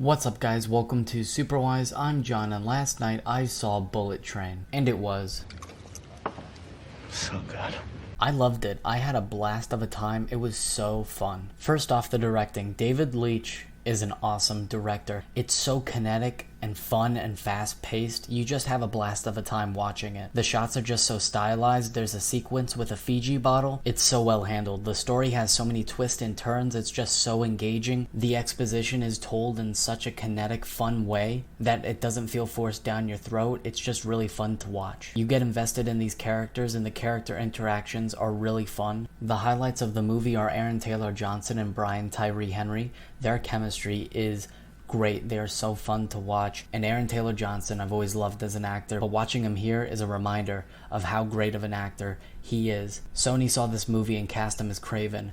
What's up guys, welcome to Superwise. I'm John, and last night I saw Bullet Train, and it was so good. I loved it. I had a blast of a time. It was so fun. First off, the directing. David Leitch is an awesome director. It's so kinetic and fun and fast-paced. You just have a blast of a time watching it. The shots are just so stylized. There's a sequence with a Fiji bottle. It's so well handled. The story has so many twists and turns. It's just so engaging. The exposition is told in such a kinetic, fun way that it doesn't feel forced down your throat. It's just really fun to watch. You get invested in these characters, and the character interactions are really fun. The highlights of the movie are Aaron Taylor-Johnson and Brian Tyree Henry. Their chemistry is great. They are so fun to watch. And Aaron Taylor-Johnson I've always loved as an actor, but watching him here is a reminder of how great of an actor he is. Sony saw this movie and cast him as Kraven.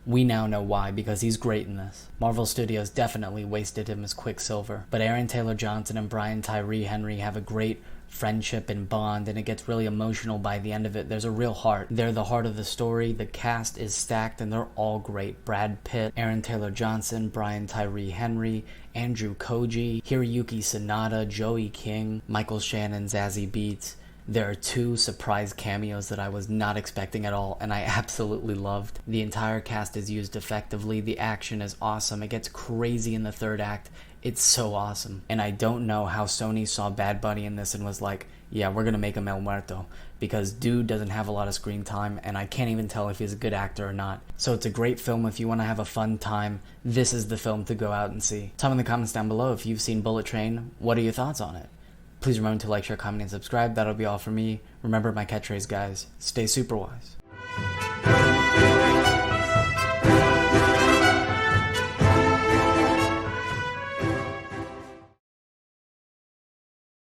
We now know why, because he's great in this. Marvel Studios definitely wasted him as Quicksilver, but Aaron Taylor-Johnson and Brian Tyree Henry have a great friendship and bond, and it gets really emotional by the end of it. There's a real heart. They're the heart of the story. The cast is stacked, and they're all great. Brad Pitt, Aaron Taylor-Johnson, Brian Tyree Henry, Andrew Koji, Hiroyuki Sanada, Joey King, Michael Shannon, Zazie Beetz. There are two surprise cameos that I was not expecting at all, and I absolutely loved. The entire cast is used effectively. The action is awesome. It gets crazy in the third act. It's so awesome. And I don't know how Sony saw Bad Bunny in this and was like, yeah, we're gonna make him El Muerto, because dude doesn't have a lot of screen time, and I can't even tell if he's a good actor or not. So it's a great film if you want to have a fun time. This is the film to go out and see. Tell me in the comments down below if you've seen Bullet Train. What are your thoughts on it? Please remember to like, share, comment, and subscribe. That'll be all for me. Remember my catchphrase, guys. Stay super wise.